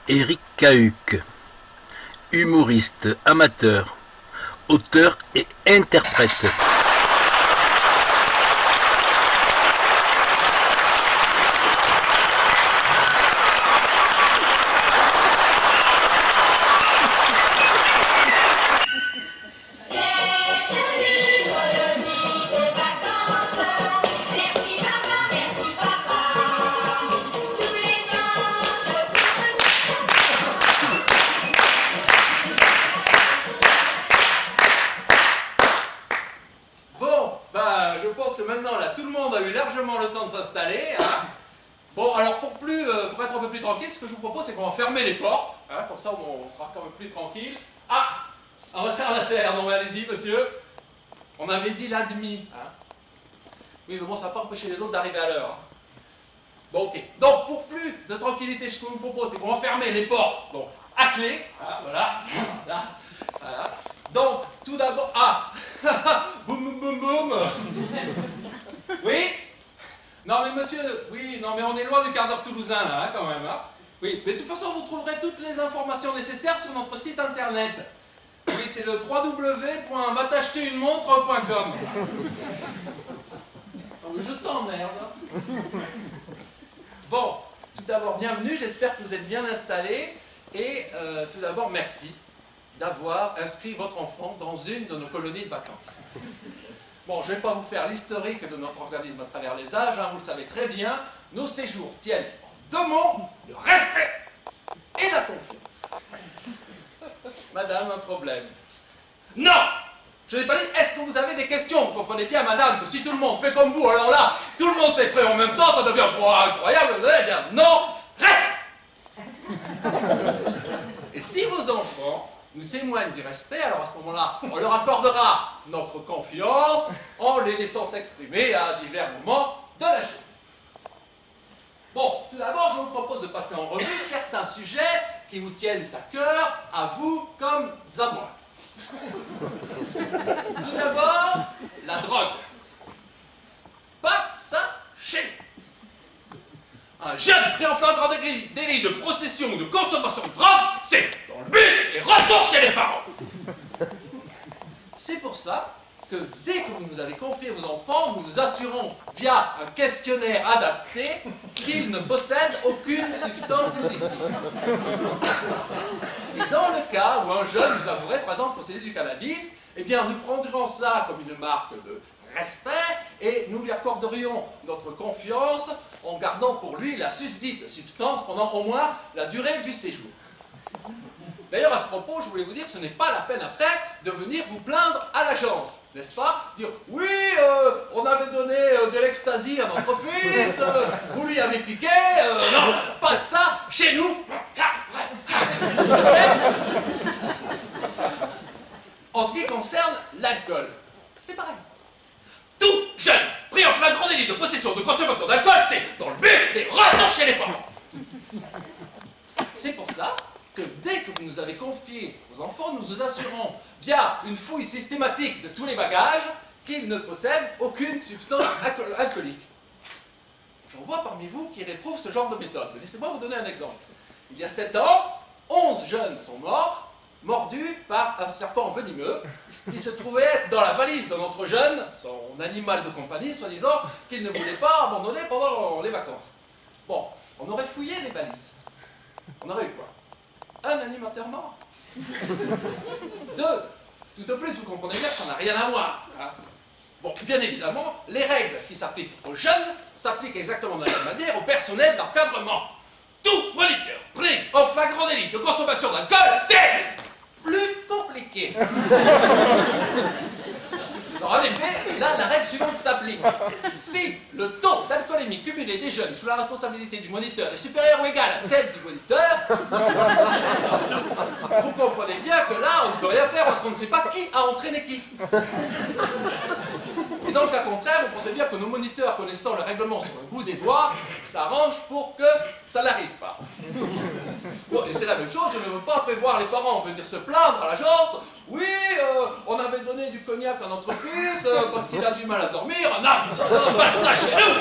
Éric Cahuc, humoriste amateur, auteur et interprète. Ce que je vous propose, c'est qu'on va fermer les portes, hein, comme ça on sera quand même plus tranquille. Ah, un retardataire, non mais allez-y monsieur. On avait dit la demi. Hein. Oui, mais bon, ça va pas empêcher les autres d'arriver à l'heure. Bon, ok. Donc, pour plus de tranquillité, ce que je vous propose, c'est qu'on va fermer les portes, donc à clé. Hein, voilà. Voilà. Donc, tout d'abord. Ah boum boum boum boum. Oui. Non mais monsieur, oui, non mais on est loin du quart d'heure toulousain là, hein, quand même. Hein. Oui, mais de toute façon vous trouverez toutes les informations nécessaires sur notre site internet. Oui, c'est le www.vatacheterinmontre.com. Non mais je t'emmerde. Bon, tout d'abord bienvenue, j'espère que vous êtes bien installés. Et tout d'abord merci d'avoir inscrit votre enfant dans une de nos colonies de vacances. Bon, je ne vais pas vous faire l'historique de notre organisme à travers les âges, hein, vous le savez très bien. Nos séjours tiennent en deux mots, le respect et la confiance. Madame, un problème? Non! Je n'ai pas dit, est-ce que vous avez des questions? Vous comprenez bien, madame, que si tout le monde fait comme vous, alors là, tout le monde fait prêt en même temps, ça devient incroyable. Vous allez dire, non, respect! Et si vos enfants nous témoignent du respect, alors à ce moment-là, on leur accordera notre confiance en les laissant s'exprimer à divers moments de la journée. Bon, tout d'abord, je vous propose de passer en revue certains sujets qui vous tiennent à cœur, à vous comme à moi. Tout d'abord, la drogue. Pas ça chez nous. Un jeune pris en flagrant délit de possession ou de consommation de drogue, c'est dans le bus et retour chez les parents. C'est pour ça que dès que vous nous avez confié vos enfants, nous nous assurons via un questionnaire adapté qu'ils ne possèdent aucune substance illicite. Et dans le cas où un jeune nous avouerait par exemple posséder du cannabis, eh bien nous prendrons ça comme une marque de respect et nous lui accorderions notre confiance en gardant pour lui la susdite substance pendant au moins la durée du séjour. D'ailleurs, à ce propos, je voulais vous dire que ce n'est pas la peine après de venir vous plaindre à l'agence, n'est-ce pas? Dire, oui, on avait donné de l'ecstasy à notre fils, vous lui avez piqué, non, pas de ça, chez nous. En ce qui concerne l'alcool, c'est pareil. Tout jeune pris en flagrant délit de possession de consommation d'alcool, c'est dans le bus et retour chez les parents. C'est pour ça que dès que vous nous avez confié vos enfants, nous vous assurons, via une fouille systématique de tous les bagages, qu'ils ne possèdent aucune substance alcoolique. J'en vois parmi vous qui réprouvent ce genre de méthode. Laissez-moi vous donner un exemple. Il y a 7 ans, 11 jeunes sont morts, mordus par un serpent venimeux, qui se trouvait être dans la valise de notre jeune, son animal de compagnie, soi-disant, qu'il ne voulait pas abandonner pendant les vacances. Bon, on aurait fouillé les valises. On aurait eu quoi? Un animateur mort. 2. Tout au plus, vous comprenez bien que ça n'a rien à voir. Hein. Bon, bien évidemment, les règles qui s'appliquent aux jeunes s'appliquent exactement de la même manière au personnel d'encadrement. Tout moniteur pris en flagrant délit de consommation d'alcool, c'est plus compliqué. Alors, en effet, là, la règle suivante s'applique. Si le taux d'alcoolémie cumulé des jeunes sous la responsabilité du moniteur est supérieur ou égal à celle du moniteur, vous comprenez bien que là, on ne peut rien faire parce qu'on ne sait pas qui a entraîné qui. Et dans le cas contraire, vous pensez bien que nos moniteurs, connaissant le règlement sur le bout des doigts, s'arrangent pour que ça n'arrive pas. Bon, et c'est la même chose, je ne veux pas prévoir les parents venir se plaindre à l'agence. Oui, on avait donné du cognac à notre fils parce qu'il a du mal à dormir. Non, pas de ça chez nous.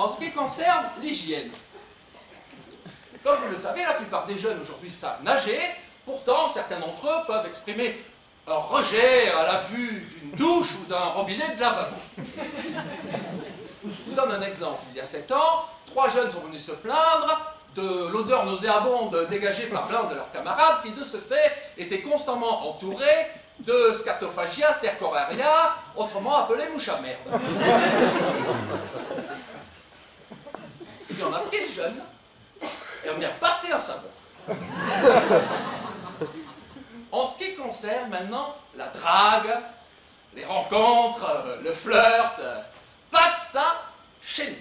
En ce qui concerne l'hygiène, comme vous le savez, la plupart des jeunes aujourd'hui savent nager, pourtant certains d'entre eux peuvent exprimer un rejet à la vue d'une douche ou d'un robinet de lavabo. Je vous donne un exemple. Il y a 7 ans, 3 jeunes sont venus se plaindre de l'odeur nauséabonde dégagée par l'un de leurs camarades qui, de ce fait, était constamment entouré de Scatophagia stercoraria, autrement appelé mouche à merde. Et puis on a pris le jeune et on y a passé un savon. En ce qui concerne maintenant la drague, les rencontres, le flirt, pas de ça chez nous.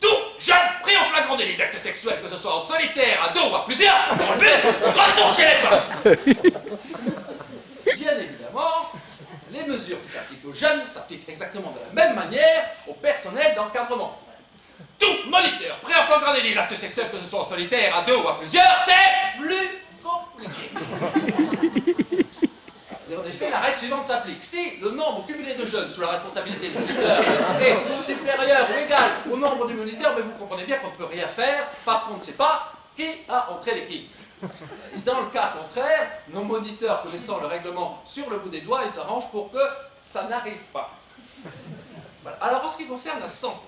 Tout jeune pris en flagrant délit d'acte sexuel, que ce soit en solitaire, à deux ou à plusieurs, sans pour le bus, retourne chez les parents. Bien évidemment, les mesures qui s'appliquent aux jeunes s'appliquent exactement de la même manière au personnel d'encadrement. Tout moniteur pris en flagrant délit d'acte sexuel, que ce soit en solitaire, à deux ou à plusieurs, c'est plus compliqué. Et en effet, la règle suivante s'applique. Si le nombre cumulé de jeunes sous la responsabilité du moniteur est supérieur ou égal au nombre du moniteur, mais vous comprenez bien qu'on ne peut rien faire parce qu'on ne sait pas qui a entré l'équipe. Dans le cas contraire, nos moniteurs connaissant le règlement sur le bout des doigts, ils s'arrangent pour que ça n'arrive pas. Voilà. Alors en ce qui concerne la santé,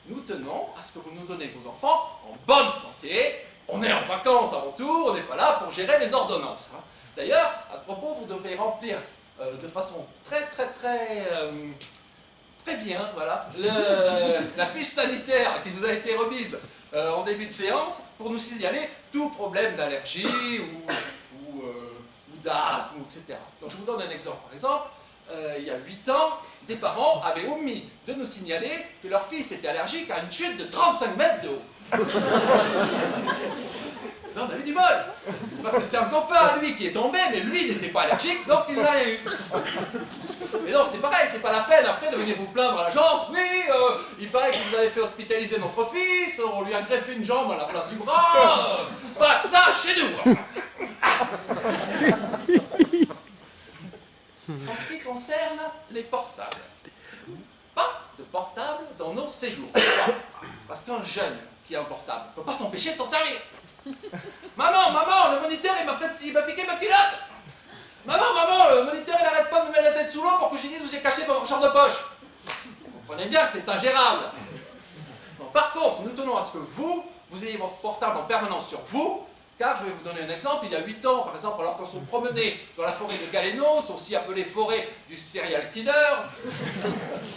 nous tenons à ce que vous nous donnez vos enfants en bonne santé. On est en vacances avant tout, on n'est pas là pour gérer les ordonnances. D'ailleurs, à ce propos, vous devrez remplir de façon très bien, voilà, la fiche sanitaire qui vous a été remise en début de séance pour nous signaler tout problème d'allergie ou d'asthme, etc. Donc je vous donne un exemple. Par exemple, il y a 8 ans, des parents avaient omis de nous signaler que leur fils était allergique à une chute de 35 mètres de haut. On a eu du bol, parce que c'est un copain à lui qui est tombé, mais lui n'était pas allergique, donc il n'a rien eu. Et donc c'est pareil, c'est pas la peine après de venir vous plaindre à l'agence. Oui, il paraît que vous avez fait hospitaliser notre fils, on lui a greffé une jambe à la place du bras, pas de ça chez nous. En ce qui concerne les portables, pas de portable dans nos séjours. Parce qu'un jeune qui a un portable ne peut pas s'empêcher de s'en servir. Maman, le moniteur il m'a piqué ma culotte. Maman, le moniteur il arrête pas de me mettre la tête sous l'eau pour que je dise où j'ai caché mon genre de poche. Vous comprenez bien que c'est ingérable. Donc, par contre, nous tenons à ce que vous ayez votre portable en permanence sur vous, car je vais vous donner un exemple. Il y a 8 ans, par exemple, alors qu'on se promenait dans la forêt de Galénos, aussi appelée forêt du serial killer,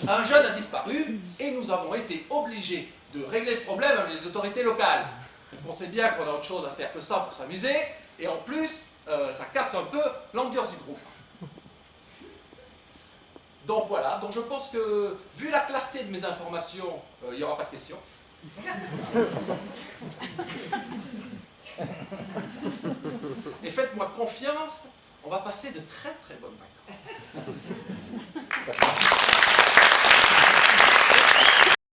un jeune a disparu et nous avons été obligés de régler le problème avec les autorités locales. Vous pensez bien qu'on a autre chose à faire que ça pour s'amuser, et en plus, ça casse un peu l'ambiance du groupe. Donc voilà, donc je pense que, vu la clarté de mes informations, il n'y aura pas de questions. Et faites-moi confiance, on va passer de très bonnes vacances.